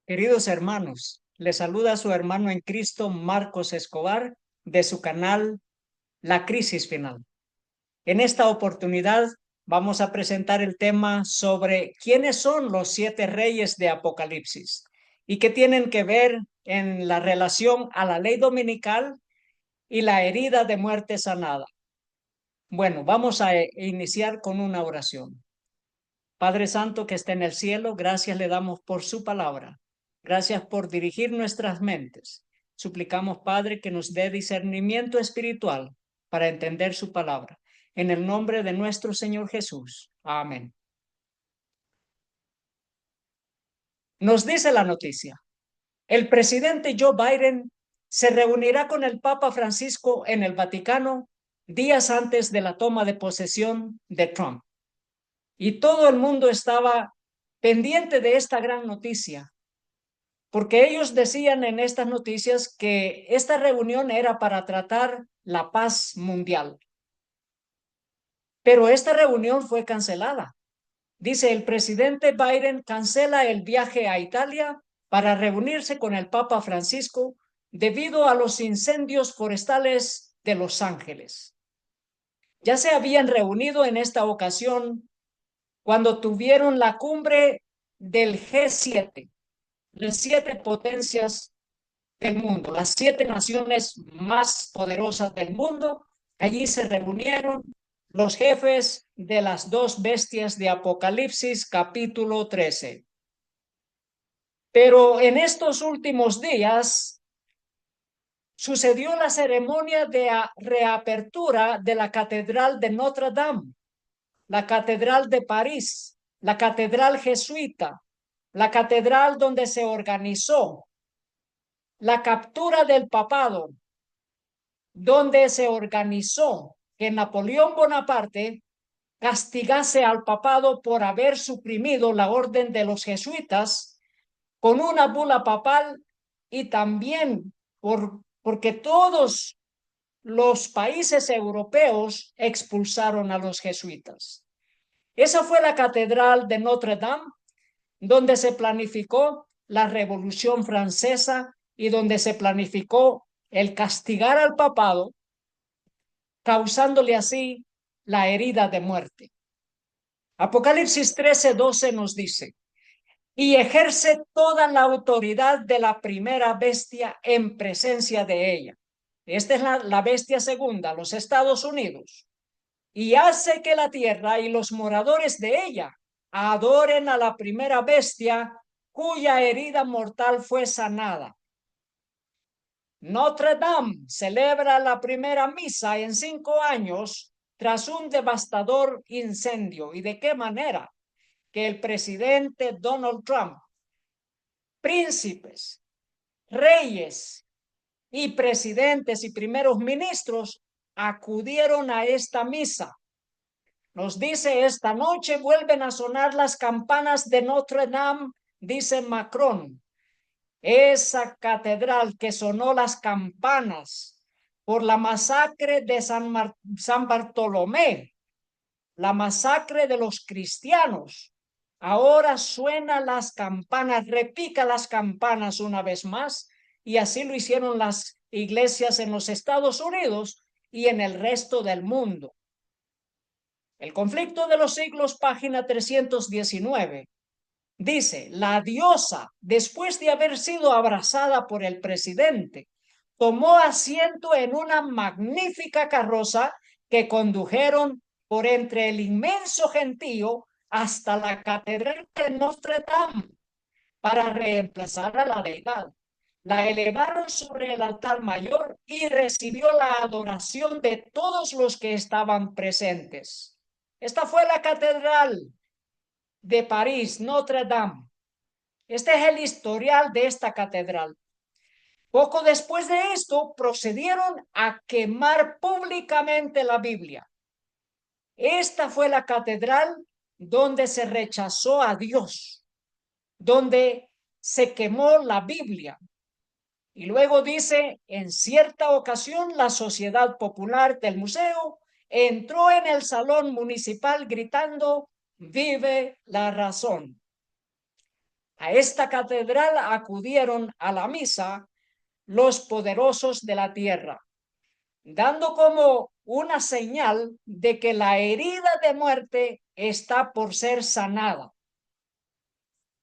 Queridos hermanos, les saluda su hermano en Cristo, Marcos Escobar, de su canal La Crisis Final. En esta oportunidad vamos a presentar el tema sobre quiénes son los 7 reyes de Apocalipsis y qué tienen que ver en la relación a la ley dominical y la herida de muerte sanada. Bueno, vamos a iniciar con una oración. Padre Santo que está en el cielo, gracias le damos por su palabra. Gracias por dirigir nuestras mentes. Suplicamos, Padre, que nos dé discernimiento espiritual para entender su palabra. En el nombre de nuestro Señor Jesús. Amén. Nos dice la noticia. El presidente Joe Biden se reunirá con el Papa Francisco en el Vaticano días antes de la toma de posesión de Trump. Y todo el mundo estaba pendiente de esta gran noticia, porque ellos decían en estas noticias que esta reunión era para tratar la paz mundial. Pero esta reunión fue cancelada. Dice, el presidente Biden cancela el viaje a Italia para reunirse con el Papa Francisco debido a los incendios forestales de Los Ángeles. Ya se habían reunido en esta ocasión cuando tuvieron la cumbre del G7, las 7 potencias del mundo, las 7 naciones más poderosas del mundo. Allí se reunieron los jefes de las 2 bestias de Apocalipsis capítulo 13. Pero en estos últimos días sucedió la ceremonia de reapertura de la Catedral de Notre Dame, la Catedral de París, la Catedral Jesuita, la catedral donde se organizó la captura del papado, donde se organizó que Napoleón Bonaparte castigase al papado por haber suprimido la orden de los jesuitas con una bula papal y también porque todos los países europeos expulsaron a los jesuitas. Esa fue la catedral de Notre Dame, donde se planificó la Revolución Francesa y donde se planificó el castigar al papado, causándole así la herida de muerte. Apocalipsis 13:12 nos dice, y ejerce toda la autoridad de la primera bestia en presencia de ella. Esta es la bestia segunda, los Estados Unidos. Y hace que la tierra y los moradores de ella adoren a la primera bestia cuya herida mortal fue sanada. Notre Dame celebra la primera misa en 5 años tras un devastador incendio. ¿Y de qué manera? Que el presidente Donald Trump, príncipes, reyes y presidentes y primeros ministros acudieron a esta misa. Nos dice, esta noche vuelven a sonar las campanas de Notre Dame, dice Macron. Esa catedral que sonó las campanas por la masacre de San Bartolomé, la masacre de los cristianos, ahora suena las campanas, repica las campanas una vez más, y así lo hicieron las iglesias en los Estados Unidos y en el resto del mundo. El conflicto de los siglos, página 319. Dice, la diosa, después de haber sido abrazada por el presidente, tomó asiento en una magnífica carroza que condujeron por entre el inmenso gentío hasta la catedral de Notre Dame para reemplazar a la deidad. La elevaron sobre el altar mayor y recibió la adoración de todos los que estaban presentes. Esta fue la catedral de París, Notre Dame. Este es el historial de esta catedral. Poco después de esto, procedieron a quemar públicamente la Biblia. Esta fue la catedral donde se rechazó a Dios, donde se quemó la Biblia. Y luego dice, en cierta ocasión, la Sociedad Popular del Museo entró en el salón municipal gritando, vive la razón. A esta catedral acudieron a la misa los poderosos de la tierra, dando como una señal de que la herida de muerte está por ser sanada.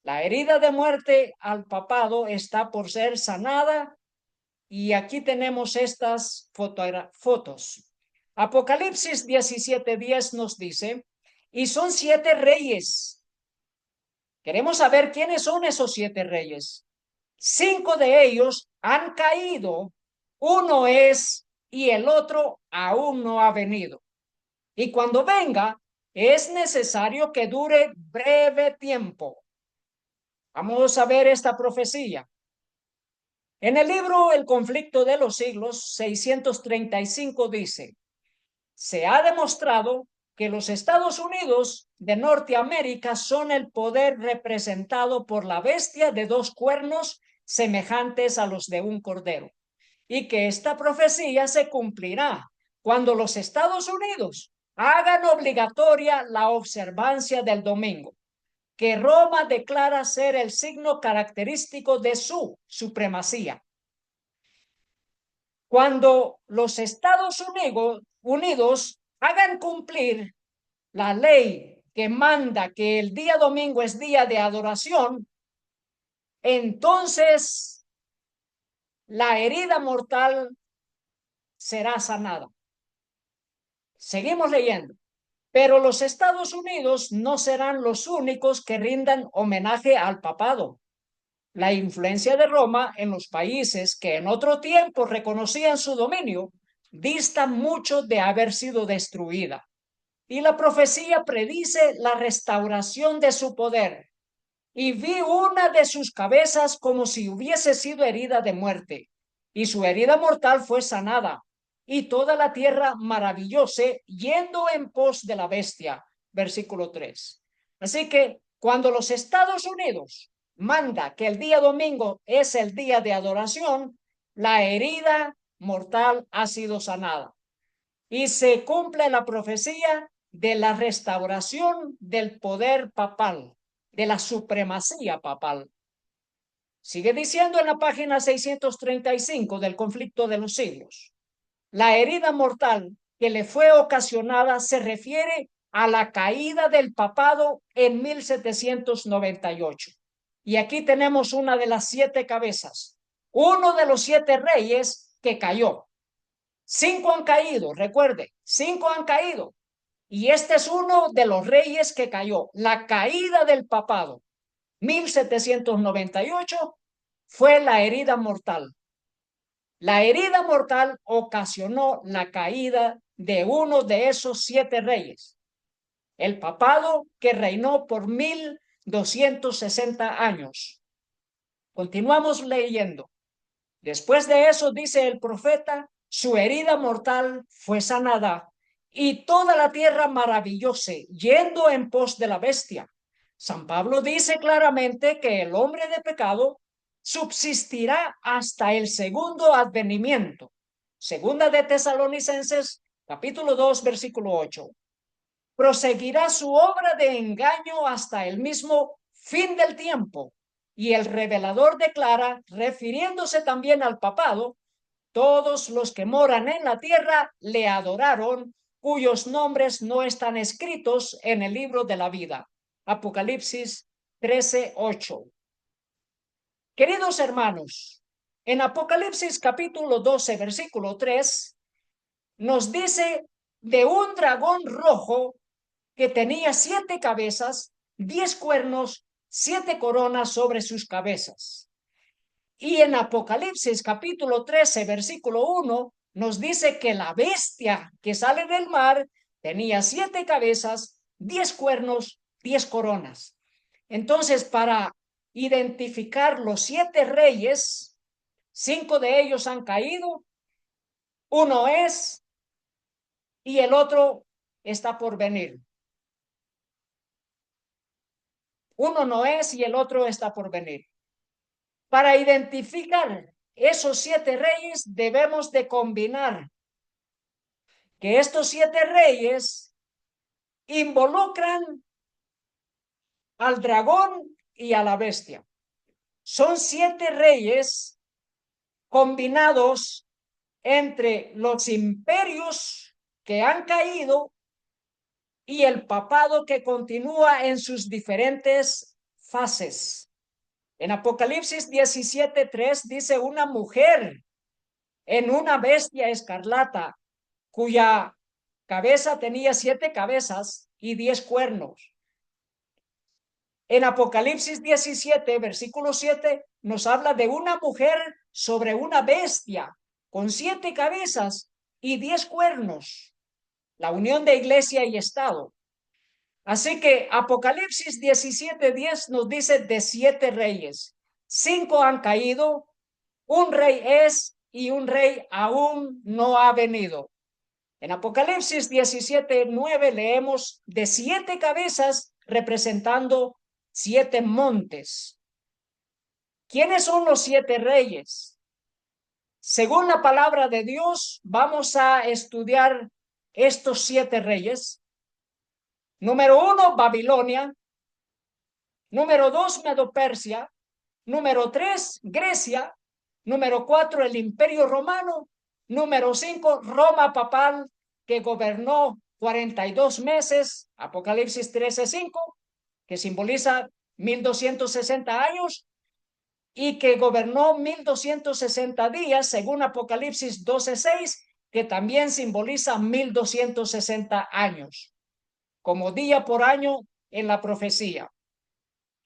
La herida de muerte al papado está por ser sanada, y aquí tenemos estas fotos. Apocalipsis 17:10 nos dice, y son 7 reyes. Queremos saber quiénes son esos 7 reyes. 5 de ellos han caído, uno es y el otro aún no ha venido. Y cuando venga, es necesario que dure breve tiempo. Vamos a ver esta profecía. En el libro El conflicto de los siglos 635 dice, se ha demostrado que los Estados Unidos de Norteamérica son el poder representado por la bestia de 2 cuernos semejantes a los de un cordero, y que esta profecía se cumplirá cuando los Estados Unidos hagan obligatoria la observancia del domingo, que Roma declara ser el signo característico de su supremacía. Cuando los Estados Unidos hagan cumplir la ley que manda que el día domingo es día de adoración, entonces la herida mortal será sanada. Seguimos leyendo. Pero los Estados Unidos no serán los únicos que rindan homenaje al papado. La influencia de Roma en los países que en otro tiempo reconocían su dominio dista mucho de haber sido destruida. Y la profecía predice la restauración de su poder. Y vi una de sus cabezas como si hubiese sido herida de muerte, y su herida mortal fue sanada, y toda la tierra maravillóse yendo en pos de la bestia. Versículo 3. Así que cuando los Estados Unidos manda que el día domingo es el día de adoración, la herida mortal ha sido sanada. Y se cumple la profecía de la restauración del poder papal, de la supremacía papal. Sigue diciendo en la página 635 del conflicto de los siglos. La herida mortal que le fue ocasionada se refiere a la caída del papado en 1798. Y aquí tenemos una de las 7 cabezas, uno de los 7 reyes que cayó. 5 han caído, recuerde, 5 han caído. Y este es uno de los reyes que cayó. La caída del papado, 1798, fue la herida mortal. La herida mortal ocasionó la caída de uno de esos 7 reyes. El papado que reinó por 1260 años. Continuamos leyendo. Después de eso, dice el profeta, su herida mortal fue sanada y toda la tierra maravillóse, yendo en pos de la bestia. San Pablo dice claramente que el hombre de pecado subsistirá hasta el segundo advenimiento. Segunda de Tesalonicenses, capítulo 2, versículo 8. Proseguirá su obra de engaño hasta el mismo fin del tiempo. Y el revelador declara, refiriéndose también al papado, todos los que moran en la tierra le adoraron, cuyos nombres no están escritos en el libro de la vida. Apocalipsis 13:8. Queridos hermanos, en Apocalipsis capítulo 12, versículo 3, nos dice de un dragón rojo que tenía 7 cabezas, 10 cuernos, 7 coronas sobre sus cabezas. Y en Apocalipsis capítulo 13, versículo 1, nos dice que la bestia que sale del mar tenía 7 cabezas, 10 cuernos, 10 coronas. Entonces, para identificar los 7 reyes, 5 de ellos han caído, uno es y el otro está por venir. Uno no es y el otro está por venir. Para identificar esos 7 reyes debemos de combinar que estos 7 reyes involucran al dragón y a la bestia. Son 7 reyes combinados entre los imperios que han caído y el papado que continúa en sus diferentes fases. En Apocalipsis 17:3 dice una mujer en una bestia escarlata cuya cabeza tenía 7 cabezas y 10 cuernos. En Apocalipsis 17, versículo 7, nos habla de una mujer sobre una bestia con 7 cabezas y 10 cuernos. La unión de iglesia y Estado. Así que Apocalipsis 17:10 nos dice de 7 reyes. 5 han caído, un rey es y un rey aún no ha venido. En Apocalipsis 17:9 leemos de 7 cabezas representando 7 montes. ¿Quiénes son los 7 reyes? Según la palabra de Dios, vamos a estudiar estos 7 reyes. Número 1, Babilonia. Número 2, Medo-Persia. Número 3, Grecia. Número 4, el Imperio Romano. Número 5, Roma papal, que gobernó 42 meses, Apocalipsis 13:5, que simboliza 1260 años, y que gobernó 1260 días, según Apocalipsis 12:6, que también simboliza 1260 años, como día por año en la profecía.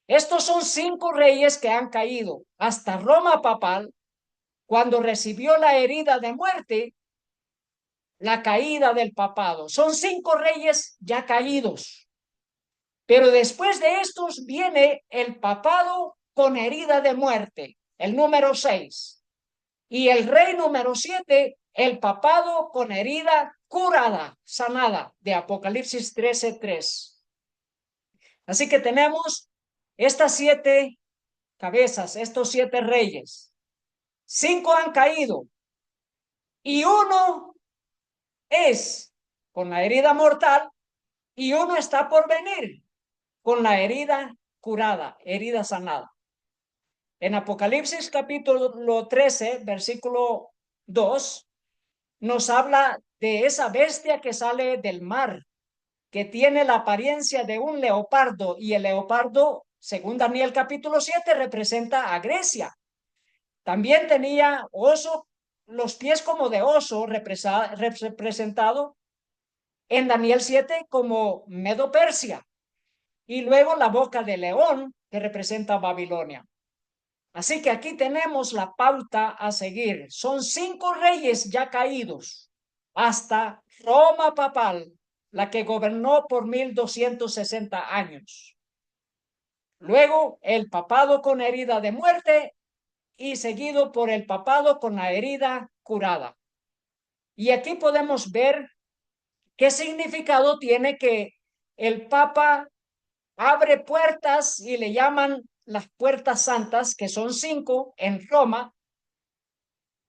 Estos son 5 reyes que han caído hasta Roma papal, cuando recibió la herida de muerte, la caída del papado. Son 5 reyes ya caídos. Pero después de estos viene el papado con herida de muerte, el número 6. Y el rey número 7, el papado con herida curada, sanada, de Apocalipsis 13:3. Así que tenemos estas 7 cabezas, estos 7 reyes. 5 han caído y uno es con la herida mortal y uno está por venir con la herida curada, herida sanada. En Apocalipsis capítulo 13, versículo 2, nos habla de esa bestia que sale del mar, que tiene la apariencia de un leopardo, y el leopardo, según Daniel capítulo 7, representa a Grecia. También tenía oso, los pies como de oso, representado en Daniel 7 como Medo-Persia, y luego la boca de león, que representa Babilonia. Así que aquí tenemos la pauta a seguir. Son 5 reyes ya caídos hasta Roma papal, la que gobernó por 1260 años. Luego el papado con herida de muerte y seguido por el papado con la herida curada. Y aquí podemos ver qué significado tiene que el Papa abre puertas y le llaman las puertas santas, que son 5 en Roma.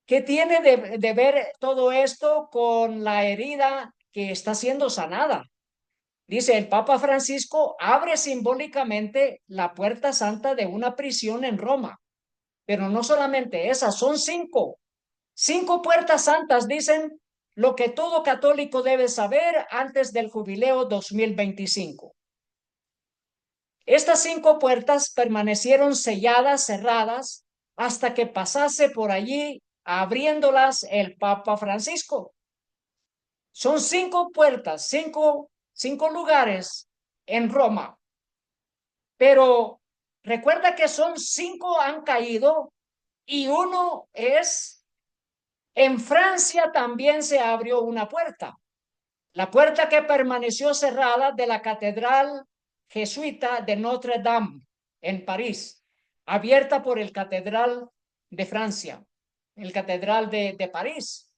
¿Qué tiene de ver todo esto con la herida que está siendo sanada? Dice, el Papa Francisco abre simbólicamente la puerta santa de una prisión en Roma. Pero no solamente esas, son 5. 5 puertas santas, dicen lo que todo católico debe saber antes del jubileo 2025. Estas 5 puertas permanecieron selladas, cerradas, hasta que pasase por allí, abriéndolas el Papa Francisco. Son 5 puertas, 5 lugares en Roma. Pero recuerda que son 5 han caído y uno es, en Francia también se abrió una puerta. La puerta que permaneció cerrada de la catedral jesuita de Notre Dame en París, abierta por el Catedral de Francia, el Catedral de París.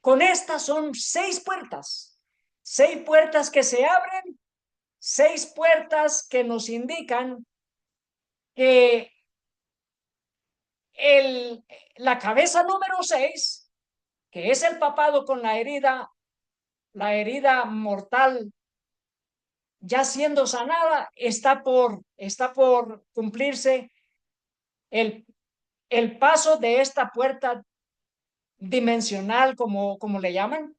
Con estas son 6 puertas, 6 puertas que se abren, 6 puertas que nos indican que la cabeza número 6, que es el papado con la herida mortal ya siendo sanada, está por cumplirse el, el paso de esta puerta dimensional, como le llaman.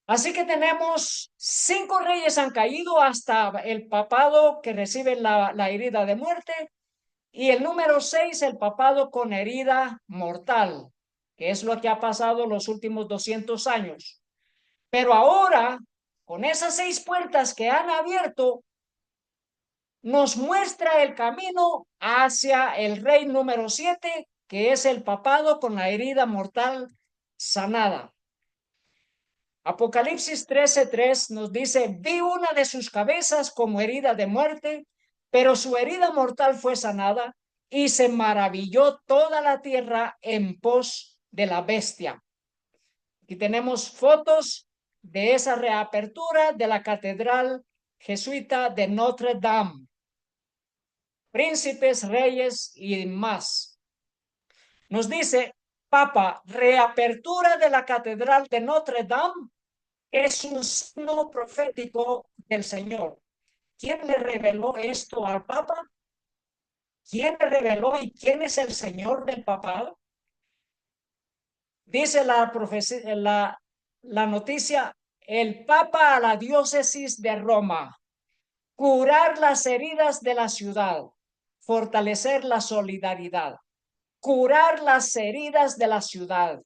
Así que tenemos 5 reyes han caído hasta el papado que recibe la herida de muerte, y el número 6, el papado con herida mortal, que es lo que ha pasado los últimos 200 años. Pero ahora, con esas 6 puertas que han abierto, nos muestra el camino hacia el rey número 7, que es el papado con la herida mortal sanada. Apocalipsis 13:3 nos dice: vi una de sus cabezas como herida de muerte, pero su herida mortal fue sanada, y se maravilló toda la tierra en pos de la bestia. Aquí tenemos fotos de esa reapertura de la catedral jesuita de Notre Dame. Príncipes, reyes y más. Nos dice: Papa, reapertura de la catedral de Notre Dame es un signo profético del Señor. ¿Quién le reveló esto al Papa? ¿Quién le reveló y quién es el Señor del papado? Dice la profecía, la noticia: el Papa a la diócesis de Roma, curar las heridas de la ciudad, fortalecer la solidaridad, curar las heridas de la ciudad.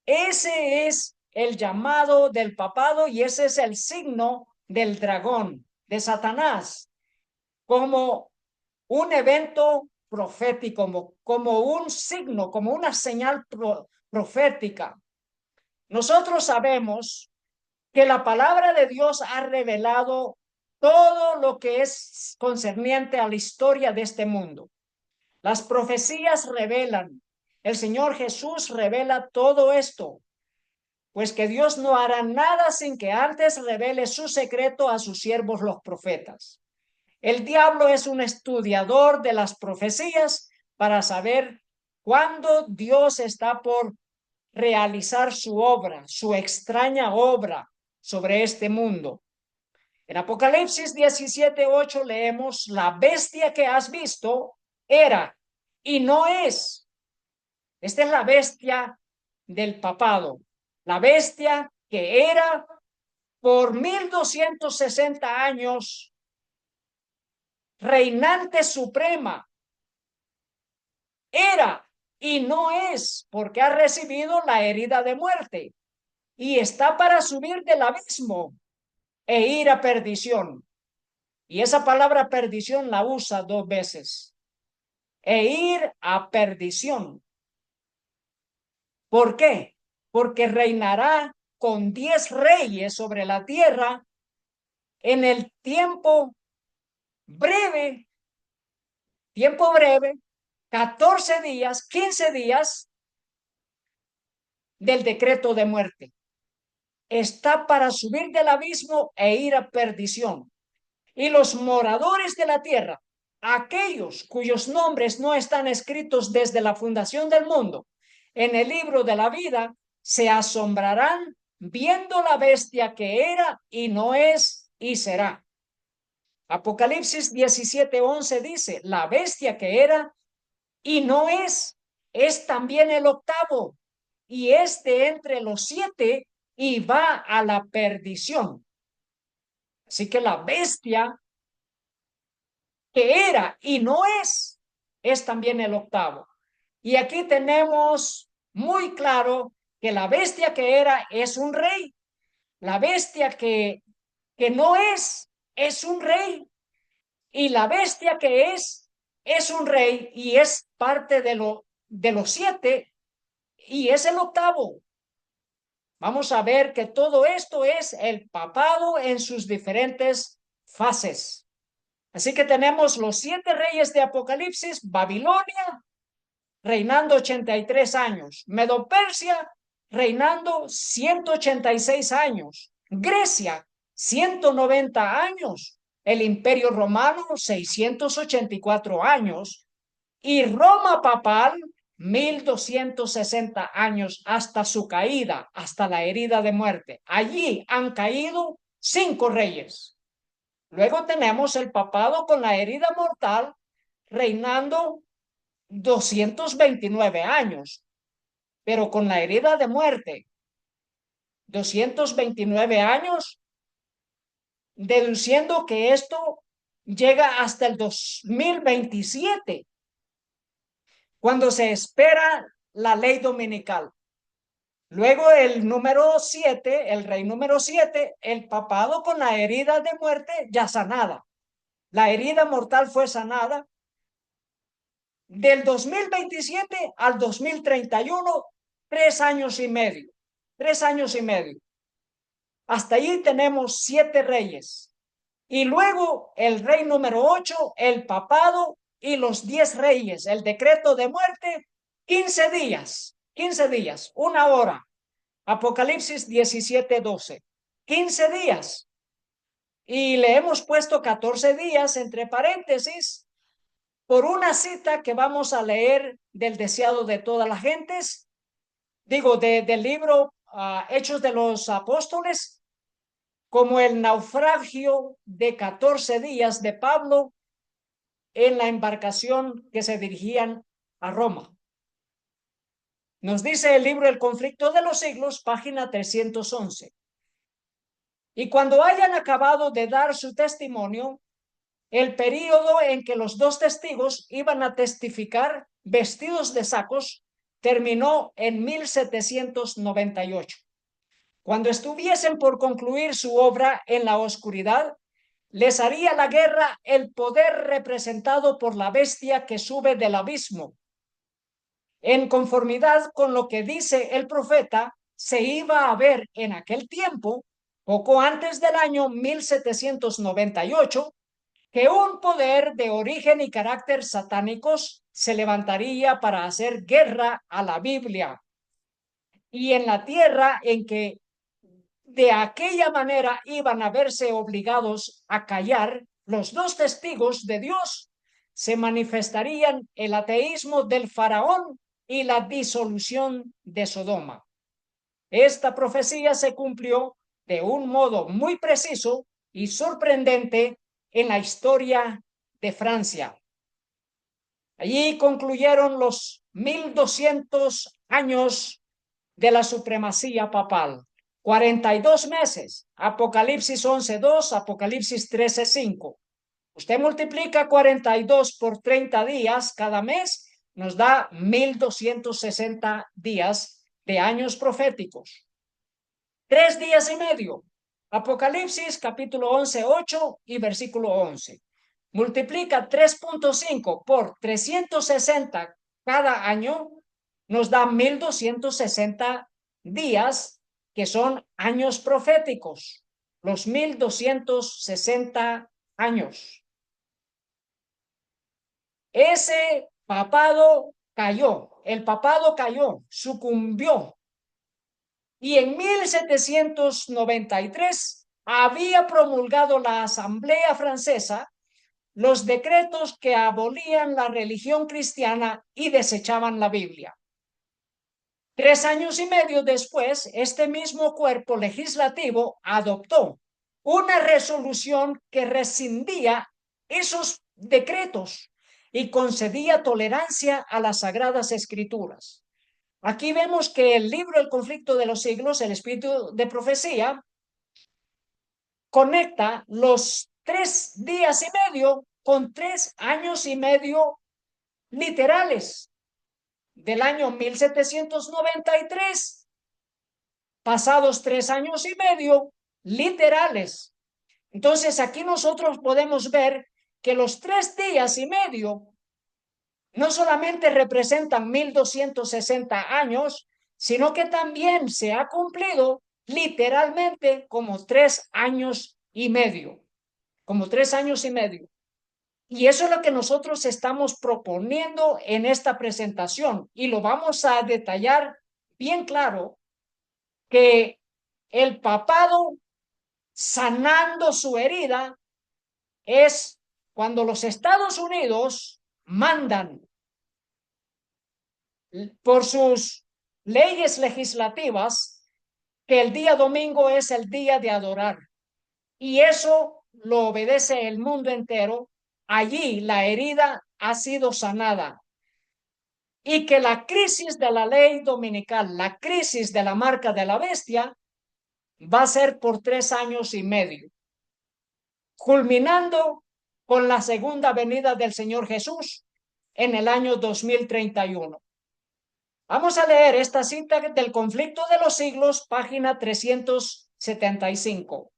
Ese es el llamado del papado, y ese es el signo del dragón, de Satanás, como un evento profético, como un signo, como una señal profética. Nosotros sabemos que la palabra de Dios ha revelado todo lo que es concerniente a la historia de este mundo. Las profecías revelan, el Señor Jesús revela todo esto, pues que Dios no hará nada sin que antes revele su secreto a sus siervos los profetas. El diablo es un estudiador de las profecías para saber cuándo Dios está por realizar su obra, su extraña obra sobre este mundo. En Apocalipsis 17:8 leemos: la bestia que has visto era y no es. Esta es la bestia del papado, la bestia que era por 1260 años reinante suprema. Era y no es, porque ha recibido la herida de muerte y está para subir del abismo e ir a perdición. Y esa palabra perdición la usa 2 veces. E ir a perdición. ¿Por qué? Porque reinará con 10 reyes sobre la tierra en el breve, tiempo breve, 14 días, 15 días del decreto de muerte. Está para subir del abismo e ir a perdición. Y los moradores de la tierra, aquellos cuyos nombres no están escritos desde la fundación del mundo en el libro de la vida, se asombrarán viendo la bestia que era y no es y será. Apocalipsis 17:11 dice: la bestia que era y no es también el octavo, y es de entre los 7 y va a la perdición. Así que la bestia que era y no es también el octavo. Y aquí tenemos muy claro que la bestia que era es un rey, la bestia que no es un rey, y la bestia que es un rey y es parte de los 7 y es el octavo. Vamos a ver que todo esto es el papado en sus diferentes fases. Así que tenemos los 7 reyes de Apocalipsis: Babilonia, reinando 83 años; Medo-Persia, reinando 186 años; Grecia, 190 años; el Imperio Romano, 684 años; y Roma papal, 1260 años, hasta su caída, hasta la herida de muerte. Allí han caído 5 reyes. Luego tenemos el papado con la herida mortal, reinando 229 años, pero con la herida de muerte, 229 años, deduciendo que esto llega hasta el 2027, cuando se espera la ley dominical. Luego el número 7, el rey número 7, el papado con la herida de muerte ya sanada. La herida mortal fue sanada. Del 2027 al 2031, 3 años y medio. 3 años y medio. Hasta allí tenemos 7 reyes. Y luego el rey número 8, el papado y los 10 reyes, el decreto de muerte, 15 días, 15 días, 1 hora. Apocalipsis 17:12. 15 días. Y le hemos puesto 14 días entre paréntesis por una cita que vamos a leer del deseado de todas las gentes, del libro Hechos de los Apóstoles, como el naufragio de 14 días de Pablo en la embarcación que se dirigían a Roma. Nos dice el libro El conflicto de los siglos, página 311. Y cuando hayan acabado de dar su testimonio, el período en que los dos testigos iban a testificar vestidos de sacos terminó en 1798. Cuando estuviesen por concluir su obra en la oscuridad, les haría la guerra el poder representado por la bestia que sube del abismo. En conformidad con lo que dice el profeta, se iba a ver en aquel tiempo, poco antes del año 1798, que un poder de origen y carácter satánicos se levantaría para hacer guerra a la Biblia. Y en la tierra en que de aquella manera iban a verse obligados a callar los dos testigos de Dios, se manifestarían el ateísmo del faraón y la disolución de Sodoma. Esta profecía se cumplió de un modo muy preciso y sorprendente en la historia de Francia. Allí concluyeron los 1200 años de la supremacía papal. 42 meses, Apocalipsis 11:2, Apocalipsis 13:5. Usted multiplica 42 por 30 días cada mes, nos da 1260 días de años proféticos. 3 días y medio, Apocalipsis capítulo 11:8 y versículo 11. Multiplica 3.5 por 360 cada año, nos da 1260 días, que son años proféticos, los 1260 años. Ese papado cayó, el papado cayó, sucumbió. Y en 1793 había promulgado la Asamblea Francesa los decretos que abolían la religión cristiana y desechaban la Biblia. 3 años y medio después, este mismo cuerpo legislativo adoptó una resolución que rescindía esos decretos y concedía tolerancia a las Sagradas Escrituras. Aquí vemos que el libro El conflicto de los siglos, el espíritu de profecía, conecta los 3 días y medio con 3 años y medio literales del año 1793, pasados 3 años y medio literales. Entonces aquí nosotros podemos ver que los 3 días y medio no solamente representan 1260 años, sino que también se ha cumplido literalmente como 3 años y medio, como 3 años y medio. Y eso es lo que nosotros estamos proponiendo en esta presentación y lo vamos a detallar bien claro, que el papado sanando su herida es cuando los Estados Unidos mandan por sus leyes legislativas que el día domingo es el día de adorar. Y eso lo obedece el mundo entero, allí la herida ha sido sanada. Y que la crisis de la ley dominical, la crisis de la marca de la bestia, va a ser por 3 años y medio, culminando con la segunda venida del Señor Jesús en el año 2031. Vamos a leer esta cita del Conflicto de los Siglos, página 375.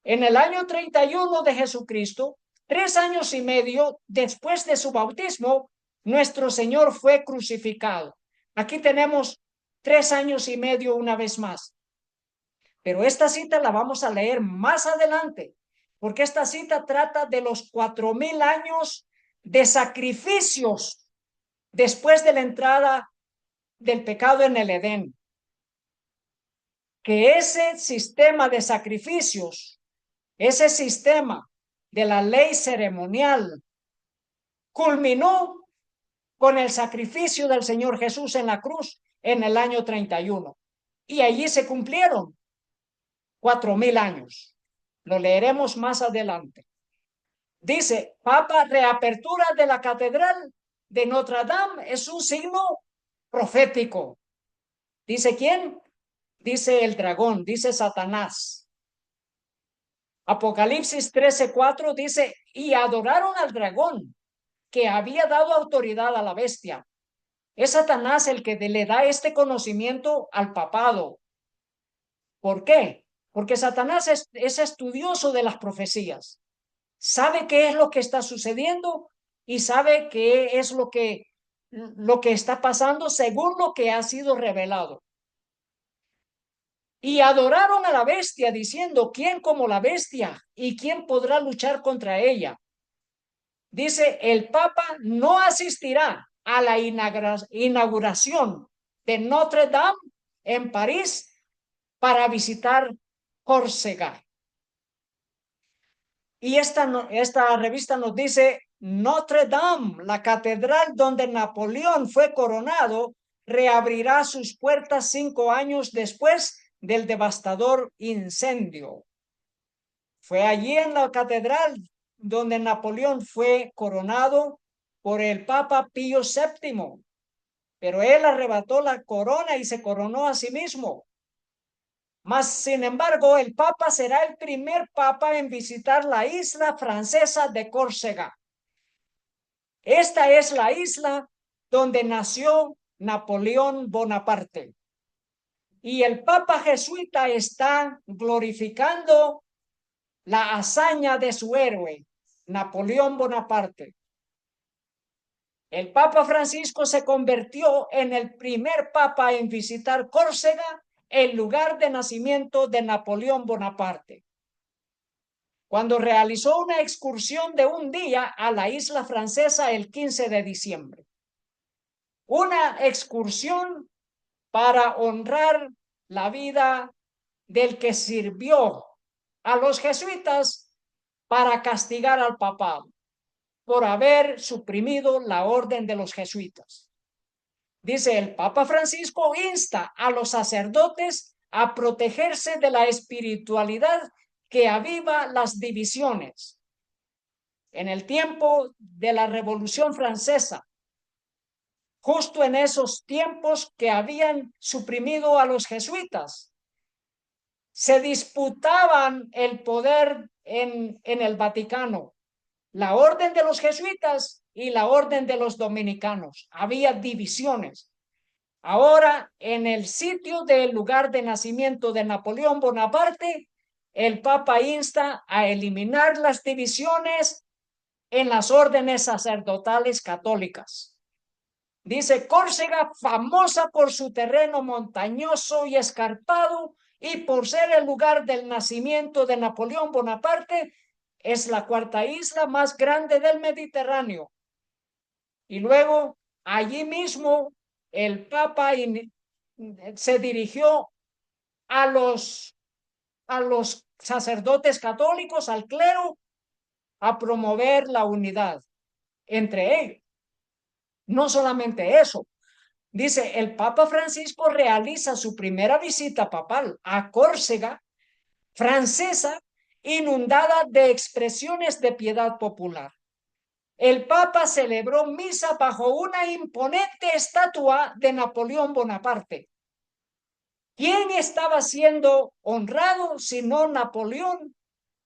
En el año 31 de Jesucristo, 3 años y medio después de su bautismo, nuestro Señor fue crucificado. Aquí tenemos 3 años y medio una vez más. Pero esta cita la vamos a leer más adelante, porque esta cita trata de los 4000 años de sacrificios después de la entrada del pecado en el Edén. Que ese sistema de sacrificios, ese sistema de la ley ceremonial, culminó con el sacrificio del Señor Jesús en la cruz en el año 31. Y allí se cumplieron 4000 años. Lo leeremos más adelante. Dice, Papa, reapertura de la catedral de Notre Dame es un signo profético. ¿Dice quién? Dice el dragón, dice Satanás. Apocalipsis 13:4 dice, y adoraron al dragón que había dado autoridad a la bestia. Es Satanás el que le da este conocimiento al papado. ¿Por qué? Porque Satanás es estudioso de las profecías. Sabe qué es lo que está sucediendo y sabe qué es lo que está pasando según lo que ha sido revelado. Y adoraron a la bestia diciendo, ¿quién como la bestia? ¿Y quién podrá luchar contra ella? Dice, el Papa no asistirá a la inauguración de Notre Dame en París para visitar Córcega. Y esta revista nos dice, Notre Dame, la catedral donde Napoleón fue coronado, reabrirá sus puertas 5 años después del devastador incendio. Fue allí en la catedral donde Napoleón fue coronado por el Papa Pío VII, pero él arrebató la corona y se coronó a sí mismo. Mas, sin embargo, el Papa será el primer Papa en visitar la isla francesa de Córcega. Esta es la isla donde nació Napoleón Bonaparte. Y el Papa jesuita está glorificando la hazaña de su héroe, Napoleón Bonaparte. El Papa Francisco se convirtió en el primer Papa en visitar Córcega, el lugar de nacimiento de Napoleón Bonaparte, cuando realizó una excursión de un día a la isla francesa el 15 de diciembre. Una excursión para honrar la vida del que sirvió a los jesuitas para castigar al papado por haber suprimido la orden de los jesuitas. Dice, el Papa Francisco insta a los sacerdotes a protegerse de la espiritualidad que aviva las divisiones. En el tiempo de la Revolución Francesa, justo en esos tiempos que habían suprimido a los jesuitas, se disputaban el poder en el Vaticano, la orden de los jesuitas y la orden de los dominicanos. Había divisiones. Ahora, en el sitio del lugar de nacimiento de Napoleón Bonaparte, el Papa insta a eliminar las divisiones en las órdenes sacerdotales católicas. Dice, Córcega, famosa por su terreno montañoso y escarpado y por ser el lugar del nacimiento de Napoleón Bonaparte, es la cuarta isla más grande del Mediterráneo. Y luego, allí mismo, el Papa se dirigió a los sacerdotes católicos, al clero, a promover la unidad entre ellos. No solamente eso, dice, el Papa Francisco realiza su primera visita papal a Córcega, francesa, inundada de expresiones de piedad popular. El Papa celebró misa bajo una imponente estatua de Napoleón Bonaparte. ¿Quién estaba siendo honrado sino Napoleón,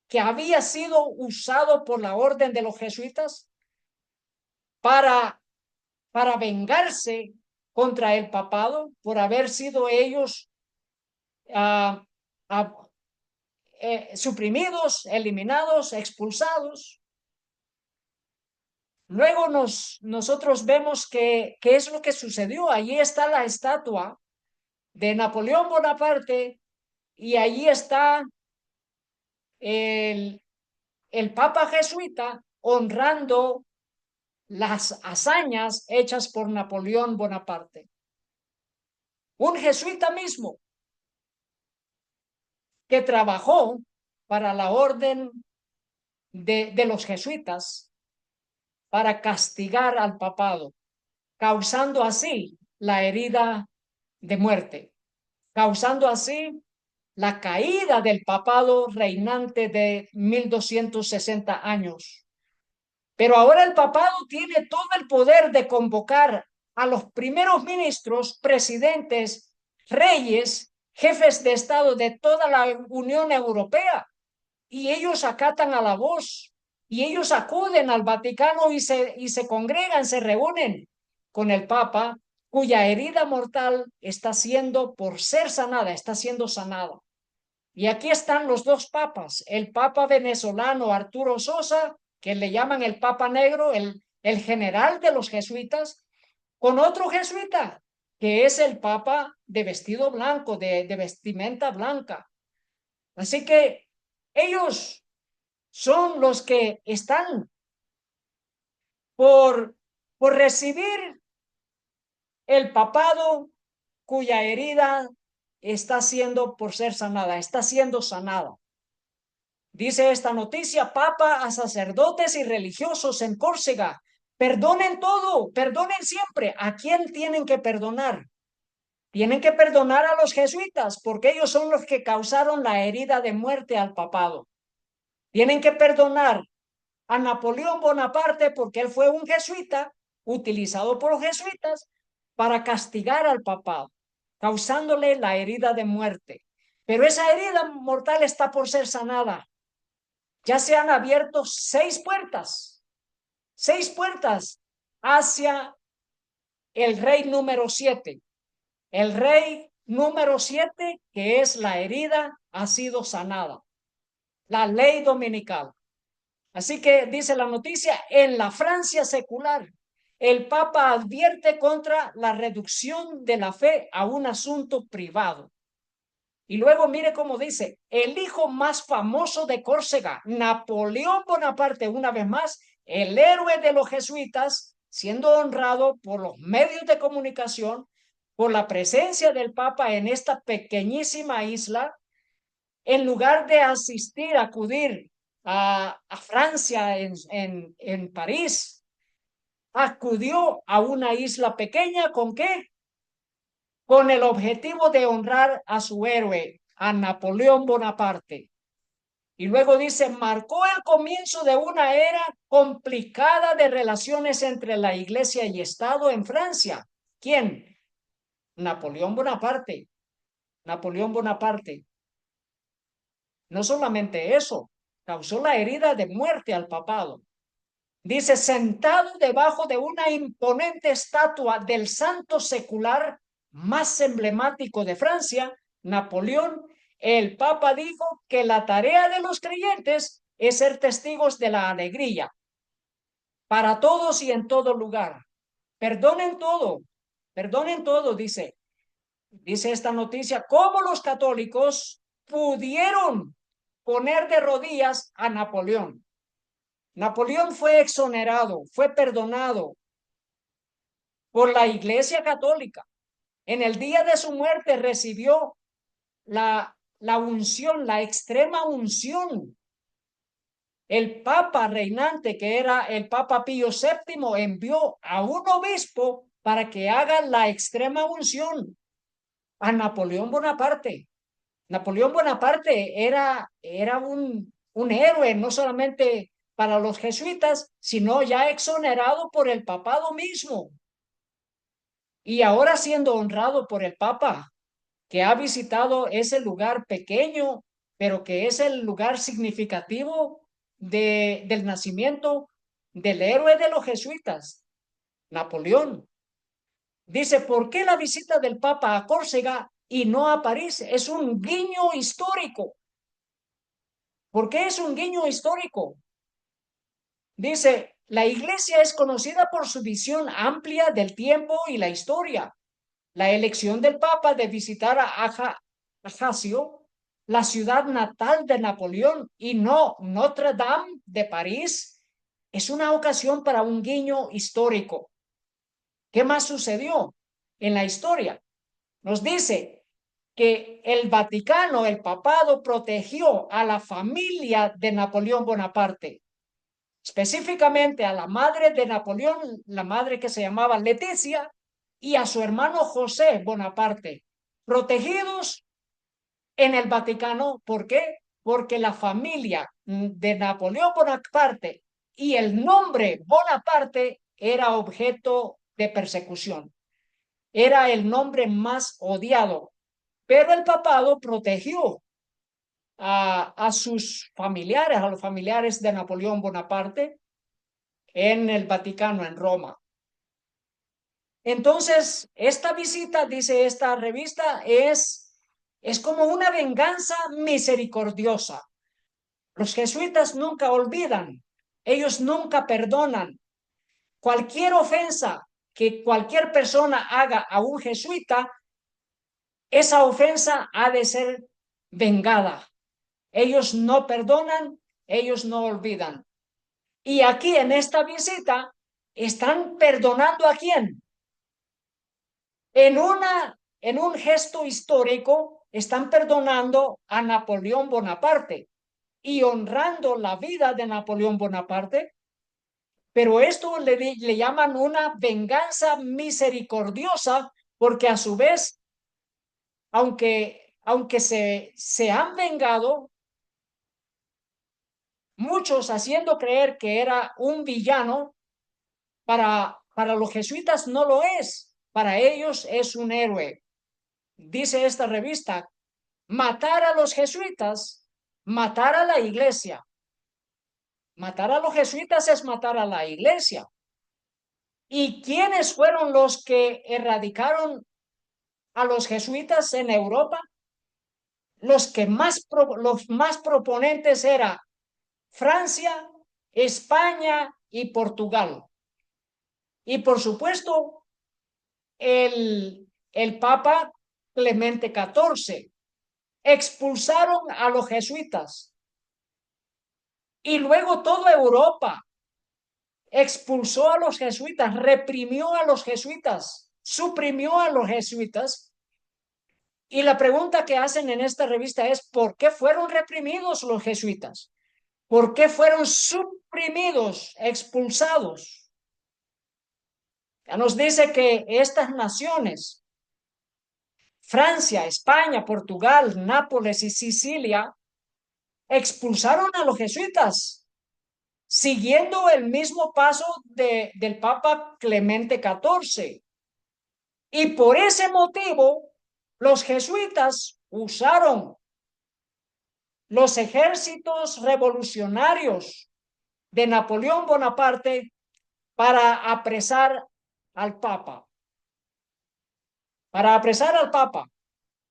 que había sido usado por la orden de los jesuitas para vengarse contra el papado por haber sido ellos uh, suprimidos, eliminados, expulsados? Luego nosotros vemos qué es lo que sucedió. Allí está la estatua de Napoleón Bonaparte y allí está el Papa jesuita honrando las hazañas hechas por Napoleón Bonaparte. Un jesuita mismo que trabajó para la orden de los jesuitas para castigar al papado, causando así la herida de muerte, causando así la caída del papado reinante de 1260 años. Pero ahora el papado tiene todo el poder de convocar a los primeros ministros, presidentes, reyes, jefes de Estado de toda la Unión Europea, y ellos acatan a la voz, y ellos acuden al Vaticano y se congregan, se reúnen con el Papa, cuya herida mortal está siendo, por ser sanada, está siendo sanada. Y aquí están los dos papas, el Papa venezolano Arturo Sosa, que le llaman el Papa Negro, el general de los jesuitas, con otro jesuita, que es el Papa de vestido blanco, de vestimenta blanca. Así que ellos son los que están por recibir el papado, cuya herida está siendo por ser sanada, está siendo sanada. Dice esta noticia: Papa a sacerdotes y religiosos en Córcega, perdonen todo, perdonen siempre. ¿A quién tienen que perdonar? Tienen que perdonar a los jesuitas, porque ellos son los que causaron la herida de muerte al papado. Tienen que perdonar a Napoleón Bonaparte, porque él fue un jesuita utilizado por los jesuitas para castigar al papado, causándole la herida de muerte. Pero esa herida mortal está por ser sanada. Ya se han abierto 6 puertas hacia el rey número 7. El rey número 7, que es la herida, ha sido sanada. La ley dominical. Así que dice la noticia: en la Francia secular, el Papa advierte contra la reducción de la fe a un asunto privado. Y luego mire cómo dice: el hijo más famoso de Córcega, Napoleón Bonaparte, una vez más, el héroe de los jesuitas, siendo honrado por los medios de comunicación, por la presencia del Papa en esta pequeñísima isla, en lugar de acudir a Francia, en París, acudió a una isla pequeña. ¿Con qué? Con el objetivo de honrar a su héroe, a Napoleón Bonaparte. Y luego dice: marcó el comienzo de una era complicada de relaciones entre la Iglesia y Estado en Francia. ¿Quién? Napoleón Bonaparte. Napoleón Bonaparte. No solamente eso, causó la herida de muerte al papado. Dice: sentado debajo de una imponente estatua del santo secular más emblemático de Francia, Napoleón, el Papa dijo que la tarea de los creyentes es ser testigos de la alegría para todos y en todo lugar. Perdonen todo, dice esta noticia: cómo los católicos pudieron poner de rodillas a Napoleón. Napoleón fue exonerado, fue perdonado por la Iglesia Católica. En el día de su muerte recibió la unción, la extrema unción. El Papa reinante, que era el Papa Pío VII, envió a un obispo para que haga la extrema unción a Napoleón Bonaparte. Napoleón Bonaparte era un un héroe, no solamente para los jesuitas, sino ya exonerado por el papado mismo. Y ahora siendo honrado por el Papa, que ha visitado ese lugar pequeño, pero que es el lugar significativo del nacimiento del héroe de los jesuitas, Napoleón. Dice, ¿por qué la visita del Papa a Córcega y no a París? Es un guiño histórico. ¿Por qué es un guiño histórico? Dice, la Iglesia es conocida por su visión amplia del tiempo y la historia. La elección del Papa de visitar a Ajaccio, la ciudad natal de Napoleón, y no Notre Dame de París, es una ocasión para un guiño histórico. ¿Qué más sucedió en la historia? Nos dice que el Vaticano, el papado, protegió a la familia de Napoleón Bonaparte, específicamente a la madre de Napoleón, la madre que se llamaba Leticia, y a su hermano José Bonaparte, protegidos en el Vaticano. ¿Por qué? Porque la familia de Napoleón Bonaparte y el nombre Bonaparte era objeto de persecución. Era el nombre más odiado, pero el papado protegió a sus familiares, a los familiares de Napoleón Bonaparte en el Vaticano, en Roma. Entonces, esta visita, dice esta revista, es como una venganza misericordiosa. Los jesuitas nunca olvidan, ellos nunca perdonan. Cualquier ofensa que cualquier persona haga a un jesuita, esa ofensa ha de ser vengada. Ellos no perdonan, ellos no olvidan. Y aquí en esta visita, ¿están perdonando a quién? En un gesto histórico, están perdonando a Napoleón Bonaparte y honrando la vida de Napoleón Bonaparte, pero esto le llaman una venganza misericordiosa, porque a su vez, aunque se han vengado, muchos haciendo creer que era un villano, para los jesuitas no lo es, para ellos es un héroe. Dice esta revista, matar a los jesuitas, matar a la iglesia. Matar a los jesuitas es matar a la iglesia. ¿Y quiénes fueron los que erradicaron a los jesuitas en Europa? Los más proponentes eran Francia, España y Portugal. Y por supuesto, el Papa Clemente XIV. Expulsaron a los jesuitas. Y luego toda Europa expulsó a los jesuitas, reprimió a los jesuitas, suprimió a los jesuitas. Y la pregunta que hacen en esta revista es, ¿por qué fueron reprimidos los jesuitas? ¿Por qué fueron suprimidos, expulsados? Ya nos dice que estas naciones, Francia, España, Portugal, Nápoles y Sicilia, expulsaron a los jesuitas, siguiendo el mismo paso del Papa Clemente XIV. Y por ese motivo, los jesuitas usaron los ejércitos revolucionarios de Napoleón Bonaparte para apresar al Papa. Para apresar al Papa,